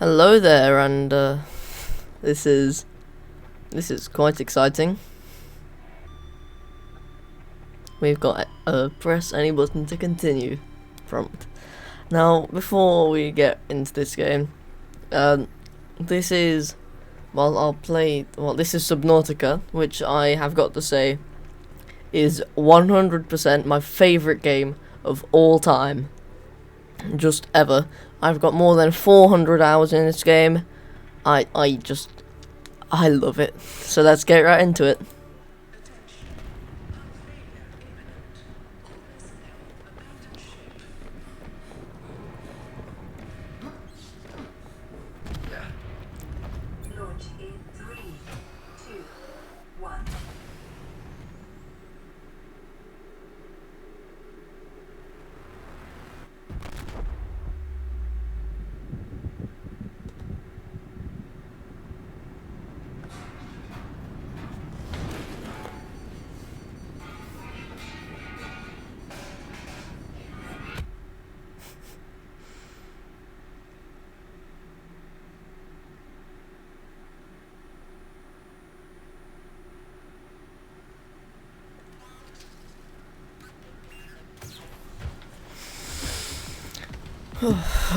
Hello there, and this is quite exciting. We've got press any button to continue prompt. Now, before we get into this game, this is this is Subnautica, which I have got to say is 100% my favourite game of all time, just ever. I've got more than 400 hours in this game. I love it. So let's get right into it. Launch in 3, 2, 1.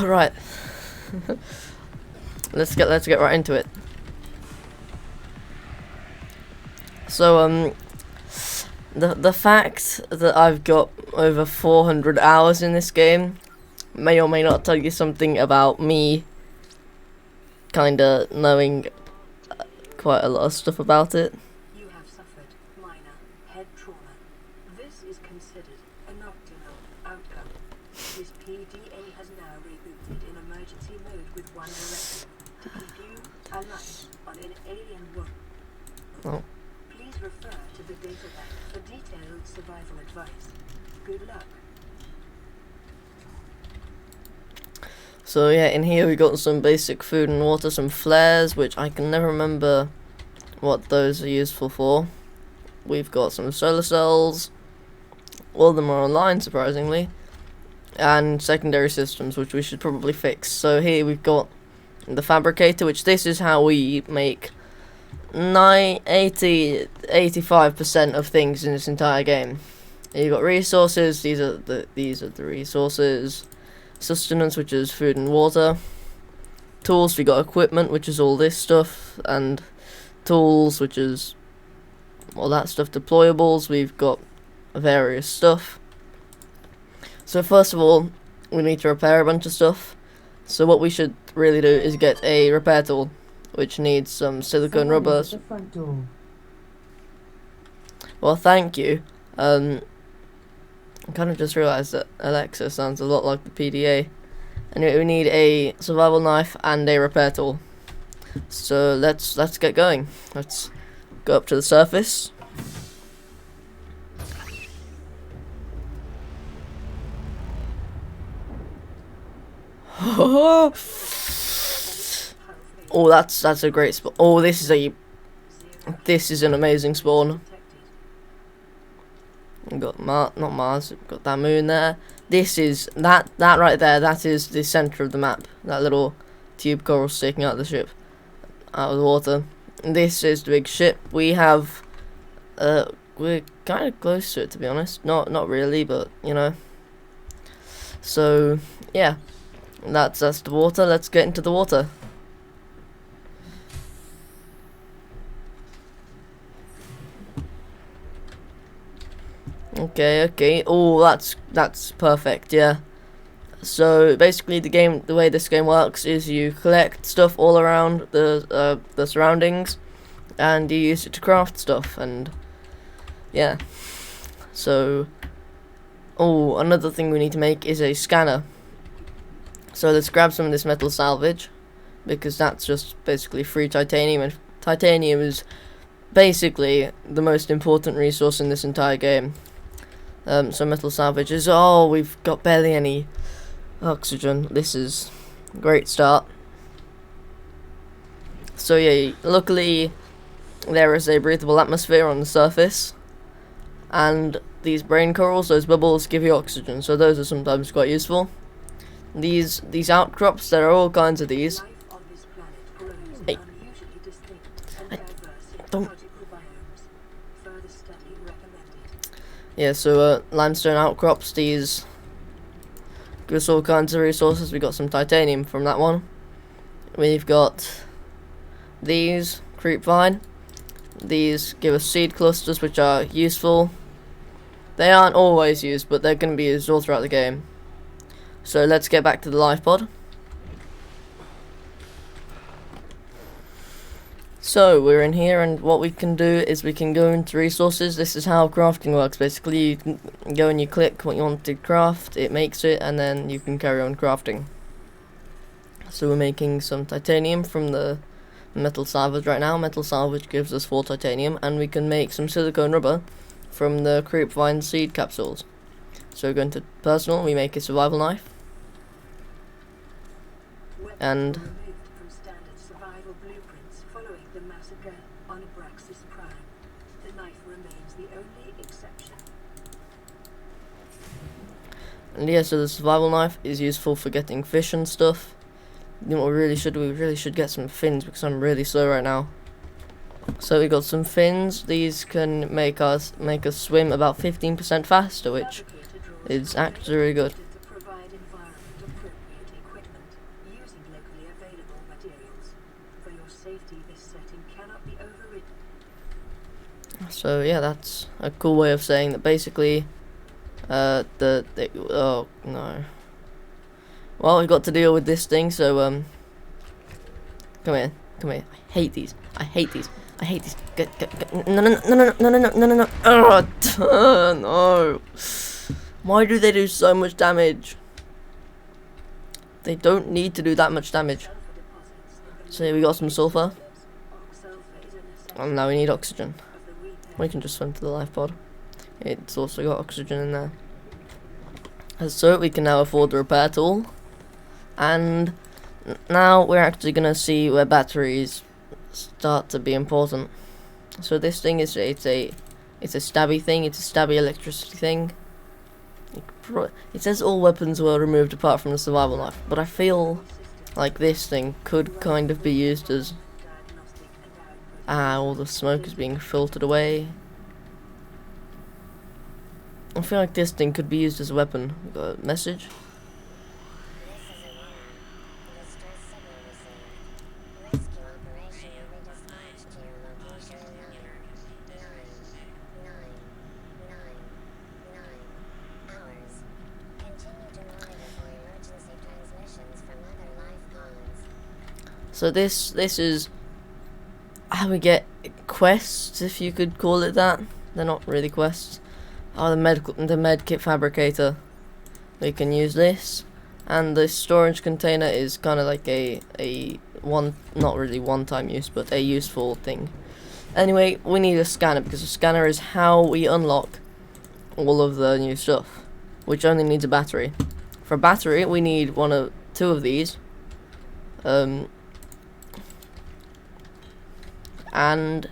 Right. let's get right into it. So the fact that I've got over 400 hours in this game may or may not tell you something about me kinda knowing quite a lot of stuff about it. You have suffered minor head trauma. This is considered an optimal outcome. This PDA has now rebooted in emergency mode with one directive: to keep you alive on an alien world. Oh. Please refer to the data bank for detailed survival advice. Good luck. So yeah, in here we got some basic food and water, some flares, which I can never remember what those are useful for. We've got some solar cells, all of them are online surprisingly, and secondary systems, which we should probably fix. So here we've got the fabricator, which this is how we make 85% of things in this entire game. You've got resources, these are the resources. Sustenance, which is food and water. Tools, we got equipment, which is all this stuff, and tools, which is all that stuff. Deployables, we've got various stuff. So first of all, we need to repair a bunch of stuff. So what we should really do is get a repair tool, which needs some silicone rubber. The front door. Well, thank you. I kind of just realised that Alexa sounds a lot like the PDA. Anyway, we need a survival knife and a repair tool. So let's get going. Let's go up to the surface. Oh, that's a great spawn. Oh, this is an amazing spawn. We've got not Mars, we've got that moon there. This is, that right there, that is the centre of the map. That little tube coral sticking out of the ship, out of the water. And this is the big ship. We have, we're kind of close to it, to be honest. Not really, but, you know. So, yeah. That's the water. Let's get into the water. Okay. Oh, that's perfect. Yeah. So basically, the way this game works is you collect stuff all around the surroundings, and you use it to craft stuff. And yeah. So, oh, another thing we need to make is a scanner. So let's grab some of this metal salvage, because that's just basically free titanium, and titanium is basically the most important resource in this entire game. So metal salvage is, oh, we've got barely any oxygen. This is a great start. So yeah, luckily there is a breathable atmosphere on the surface, and these brain corals, those bubbles, give you oxygen, so those are sometimes quite useful. These outcrops, there are all kinds of these. Life on Biological biomes. Further study recommended. Yeah, so limestone outcrops, these give us all kinds of resources. We got some titanium from that one. We've got these, creepvine. These give us seed clusters, which are useful. They aren't always used, but they're going to be used all throughout the game. So let's get back to the life pod. So we're in here, and what we can do is we can go into resources. This is how crafting works. Basically, you can go and you click what you want to craft, it makes it, and then you can carry on crafting. So we're making some titanium from the metal salvage right now. Metal salvage gives us 4 titanium, and we can make some silicone rubber from the creepvine seed capsules. So we're going to personal, we make a survival knife. Weapons And were removed from standard survival blueprints following the massacre on Abraxas Prime. The knife remains the only exception. And yeah, so the survival knife is useful for getting fish and stuff. You know what we really should get some fins, because I'm really slow right now. So we got some fins. These can make us swim about 15% faster, which Fabricator drawers is actually really good. to provide environment-appropriate equipment using locally available materials. For your safety, this setting cannot be overridden. So yeah, that's a cool way of saying that. Basically, oh no. Well, we got to deal with this thing. So come here. I hate these. No. No. Why do they do so much damage? They don't need to do that much damage. So here we got some sulfur. And now we need oxygen. We can just swim to the life pod. It's also got oxygen in there. So we can now afford the repair tool. And now we're actually going to see where batteries start to be important. So this thing is it's a stabby thing. It's a stabby electricity thing. It says all weapons were removed apart from the survival knife, but I feel like this thing could kind of be used as all the smoke is being filtered away. I feel like this thing could be used as a weapon. We've got a message. So this is how we get quests, if you could call it that. They're not really quests. Oh, the med kit fabricator. We can use this, and the storage container is kind of like a not really one-time use, but a useful thing. Anyway, we need a scanner, because a scanner is how we unlock all of the new stuff, which only needs a battery. For a battery, we need two of these. And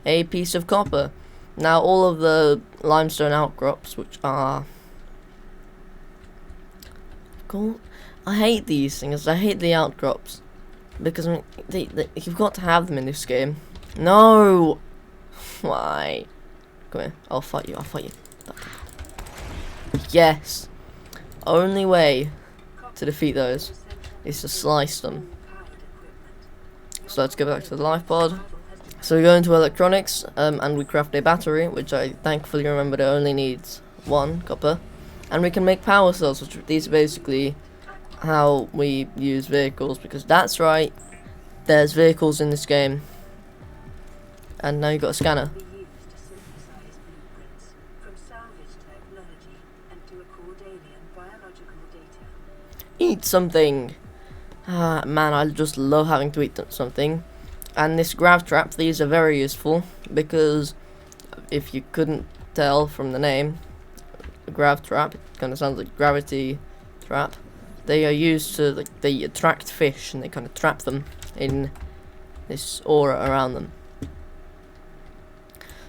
a piece of copper. Now all of the limestone outcrops, which are cool. I hate these things. I hate the outcrops because I mean, you've got to have them in this game. No, why? Come here. I'll fight you. Yes. Only way to defeat those is to slice them. So let's go back to the life pod. So we go into electronics, and we craft a battery, which I thankfully remembered it only needs 1 copper. And we can make power cells, which these are basically how we use vehicles, because that's right, there's vehicles in this game. And now you've got a scanner. Be used to synthesize blueprints from salvage technology and to record alien biological data. Eat something! Ah, man, I just love having to eat something. And this grav trap, these are very useful, because if you couldn't tell from the name, the grav trap, it kind of sounds like gravity trap. They are used to, like, they attract fish and they kind of trap them in this aura around them.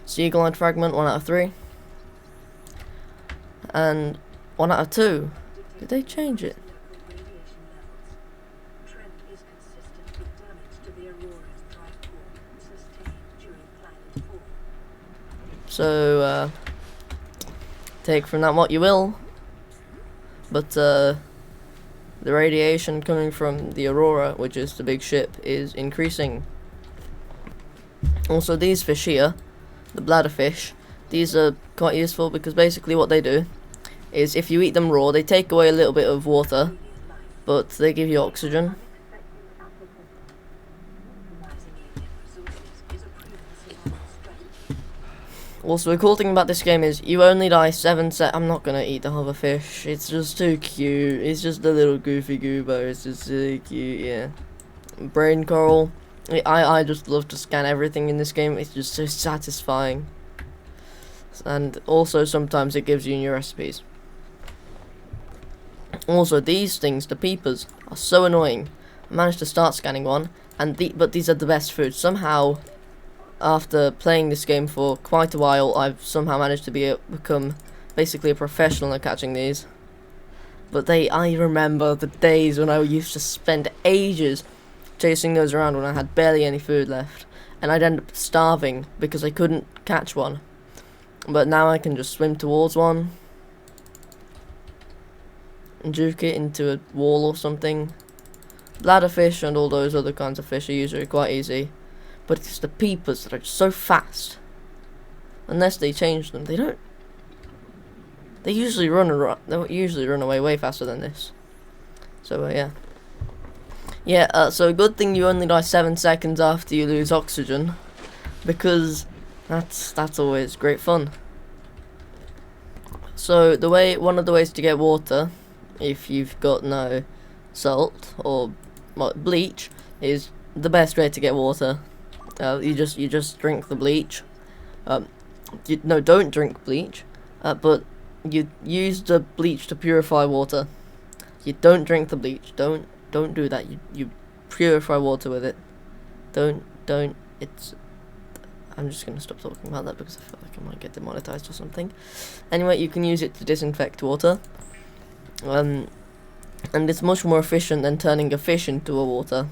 Seagull line fragment, 1 out of 3. And 1 out of 2. Did they change it? Local radiation levels. Trend is consistent with damage to the Aurora's drive core sustained during planetary So take from that what you will, but the radiation coming from the Aurora, which is the big ship, is increasing. Also, these fish here, the bladder fish, these are quite useful because basically what they do is if you eat them raw, they take away a little bit of water, but they give you oxygen. Also, a cool thing about this game is you only die 7 sec. I'm not gonna eat the other fish. It's just too cute. It's just a little goofy goober. It's just really cute, yeah. Brain coral. I just love to scan everything in this game. It's just so satisfying. And also sometimes it gives you new recipes. Also, these things, the peepers, are so annoying. I managed to start scanning one, but these are the best food. Somehow, after playing this game for quite a while, I've somehow managed to become basically a professional at catching these. But I remember the days when I used to spend ages chasing those around when I had barely any food left, and I'd end up starving because I couldn't catch one. But now I can just swim towards one and juke it into a wall or something. Bladderfish and all those other kinds of fish are usually quite easy, but it's the peepers that are just so fast. Unless they change them, they don't. They usually run away way faster than this. So yeah. So good thing you only die 7 seconds after you lose oxygen, because that's always great fun. So one of the ways to get water, if you've got no salt or bleach, is the best way to get water. You just drink the bleach. Don't drink bleach, but you use the bleach to purify water. You don't drink the bleach. Don't do that. You purify water with it. Don't. I'm just gonna stop talking about that because I feel like I might get demonetized or something. Anyway, you can use it to disinfect water. And it's much more efficient than turning a fish into a water.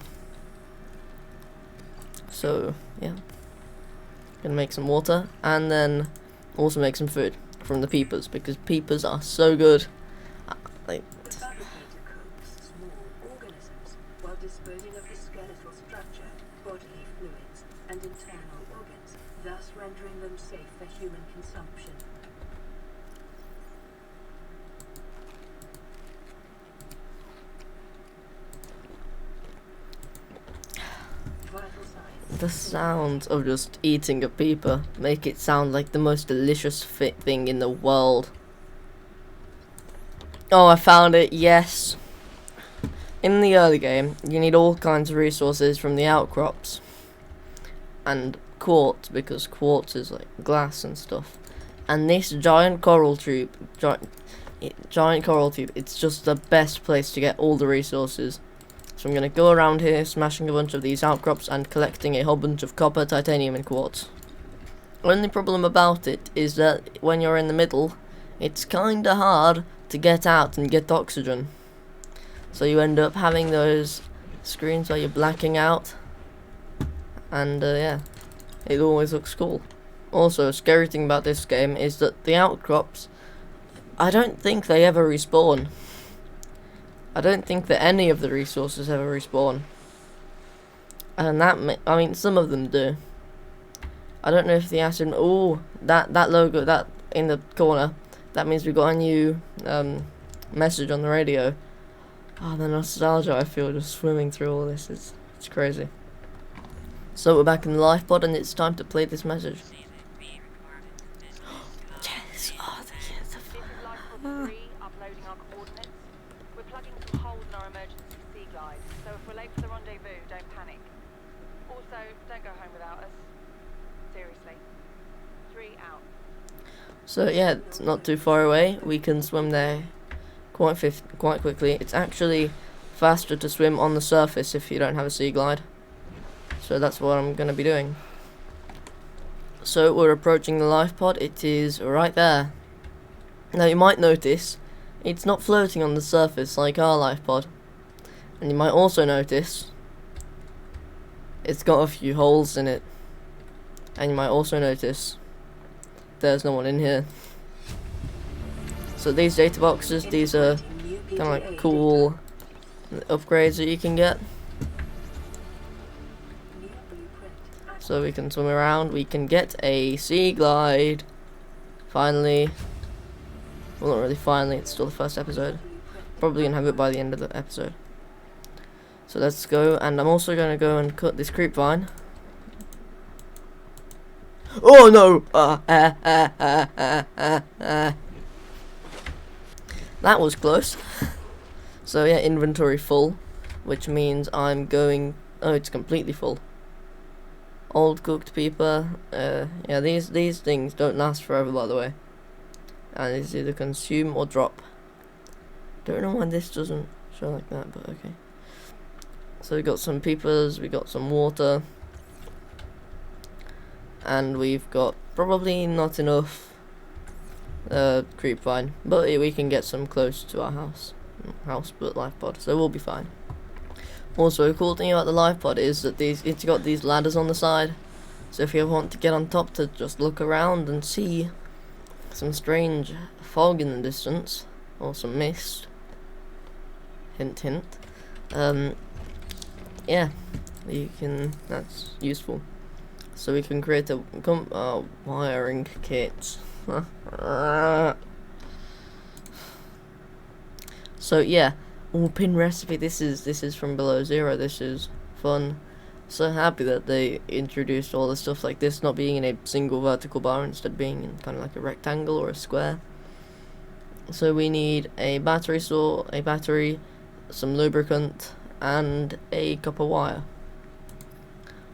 So yeah, gonna make some water and then also make some food from the peepers, because peepers are so good. The fabricator cooks small organisms while disposing of the skeletal structure, bodily fluids, and internal organs, thus rendering them safe for human consumption. The sounds of just eating a peeper make it sound like the most delicious thing in the world. Oh, I found it, yes. In the early game, you need all kinds of resources from the outcrops. And quartz, because quartz is like glass and stuff. And this giant coral tube, it's just the best place to get all the resources. So I'm going to go around here smashing a bunch of these outcrops and collecting a whole bunch of copper, titanium and quartz. Only problem about it is that when you're in the middle, it's kinda hard to get out and get oxygen. So you end up having those screens where you're blacking out. And yeah, it always looks cool. Also, a scary thing about this game is that the outcrops, I don't think they ever respawn. I don't think that any of the resources ever respawn. And I mean, some of them do. I don't know if the acid... Oh, that logo, that in the corner, that means we got a new message on the radio. Oh, the nostalgia I feel just swimming through all this, it's crazy. So we're back in the life pod and it's time to play this message. Yes, oh, This is Life Pod 3, uploading our coordinates. We're plugging some holes in our emergency sea glide, so if we're late for the rendezvous, don't panic. Also, don't go home without us. Seriously. 3 out. So yeah, it's not too far away. We can swim there quite quickly. It's actually faster to swim on the surface if you don't have a sea glide. So that's what I'm going to be doing. So we're approaching the life pod. It is right there. Now you might notice it's not floating on the surface like our life pod. And you might also notice it's got a few holes in it. And you might also notice there's no one in here. So these data boxes, these are kind of like cool upgrades that you can get. So we can swim around, we can get a sea glide. Finally. Well, not really finally, it's still the first episode. Probably gonna have it by the end of the episode. So let's go, and I'm also gonna go and cut this creep vine. Oh no! That was close. So yeah, inventory full, which means I'm going. Oh, it's completely full. Old cooked paper. Yeah, these things don't last forever, by the way. And it's either consume or drop. Don't know why this doesn't show like that, but okay. So we got some peepers, we got some water, and we've got probably not enough creep vine, but we can get some close to our house, but life pod, so we'll be fine. Also, a cool thing about the life pod is that it's got these ladders on the side, so if you want to get on top to just look around and see some strange fog in the distance, or some mist, hint hint, yeah, you can, that's useful. So we can create a wiring kit. So yeah, pin recipe. This is from Below Zero. This is fun. So happy that they introduced all the stuff like this not being in a single vertical bar, instead being in kind of like a rectangle or a square. So we need a battery some lubricant, and a copper wire.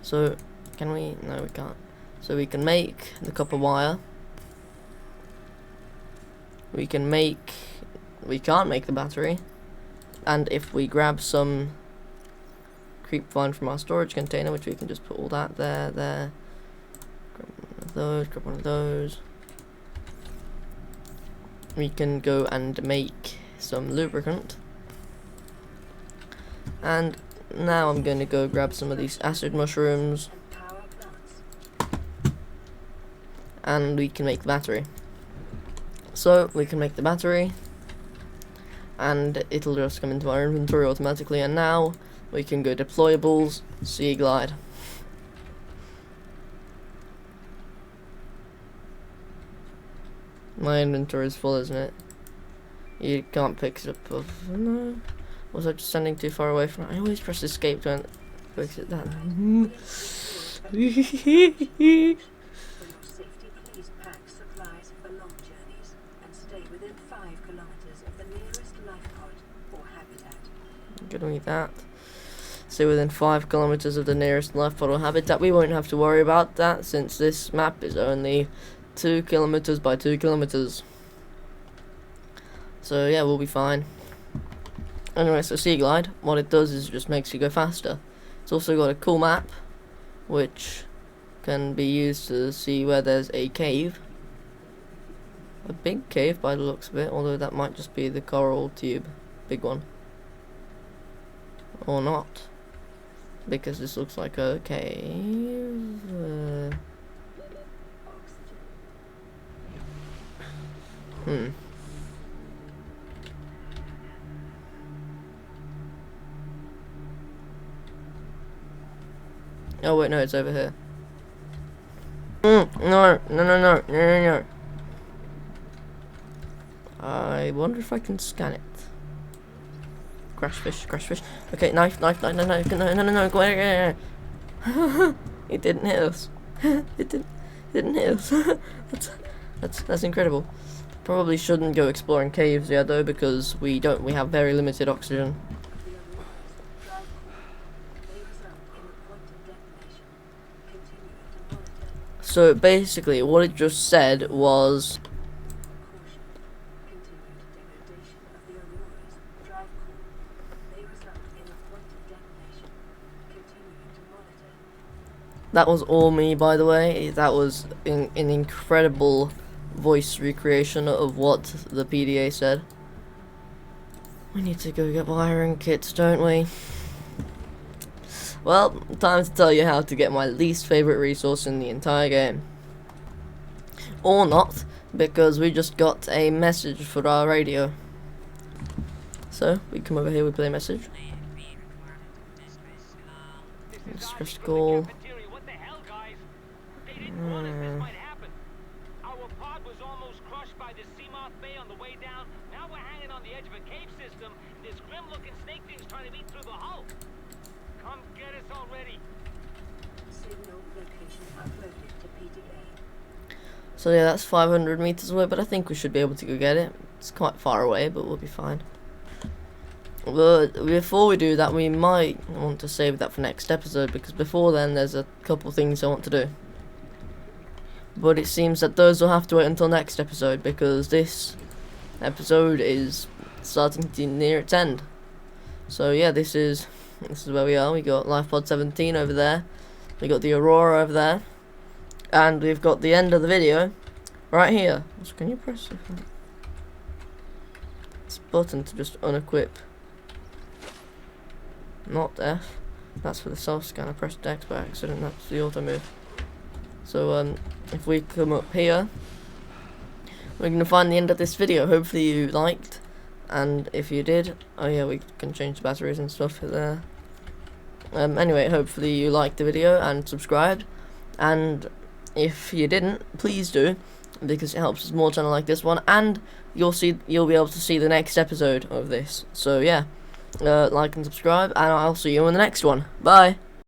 So can we? No, we can't. So we can make the copper wire. We can't make the battery. And if we grab some creep vine from our storage container, which we can just put all that there, grab one of those. We can go and make some lubricant. And now I'm going to go grab some of these acid mushrooms, and we can make the battery. So we can make the battery, and it'll just come into our inventory automatically. And now we can go deployables, sea glide. My inventory is full, isn't it? You can't pick it up. No. Was I just standing too far away from it? I always press escape to fix it that. For your safety, please pack supplies for long journeys and stay within 5 kilometers of the nearest life pod or habitat. Good on that. Stay within 5 kilometers of the nearest life pod or habitat. We won't have to worry about that since this map is only 2 kilometers by 2 kilometers. So yeah, we'll be fine. Anyway, so Sea Glide, what it does is it just makes you go faster. It's also got a cool map, which can be used to see where there's a cave. A big cave by the looks of it, although that might just be the coral tube. Big one. Or not. Because this looks like a cave. Oh wait, no, it's over here. No. I wonder if I can scan it. Crash fish. Okay, knife, no, go away. It didn't hit us. It didn't hit us. That's incredible. Probably shouldn't go exploring caves yet though, because we have very limited oxygen. So basically what it just said was that was all me, by the way. That was an incredible voice recreation of what the PDA said. We need to go get wiring kits, don't we? Well, time to tell you how to get my least favorite resource in the entire game. or not, because we just got a message for our radio. So we come over here, we play a message. Distress call. What the hell, guys? They didn't warn us this might happen. Our pod was almost crushed by the Seamoth Bay on the way down. Now we're hanging on the edge of a cave system, and this grim-looking snake thing's trying to beat through the hull. Come get us already. Signal location uploaded to PDA. So yeah, that's 500 meters away, but I think we should be able to go get it. It's quite far away, but we'll be fine. But before we do that, we might want to save that for next episode, because before then there's a couple things I want to do. But it seems that those will have to wait until next episode, because this episode is starting to near its end. So yeah, this is where we are. We got Life Pod 17 over there. We got the Aurora over there. And we've got the end of the video right here. So can you press this button to just unequip? Not F. That's for the self scan. I pressed X by accident. That's the auto move. So if we come up here, we're gonna find the end of this video. Hopefully you liked, and if you did, oh yeah, we can change the batteries and stuff there. Anyway, hopefully you liked the video and subscribed, and if you didn't, please do, because it helps us more channel like this one, and you'll be able to see the next episode of this. So yeah. Like and subscribe, and I'll see you in the next one. Bye.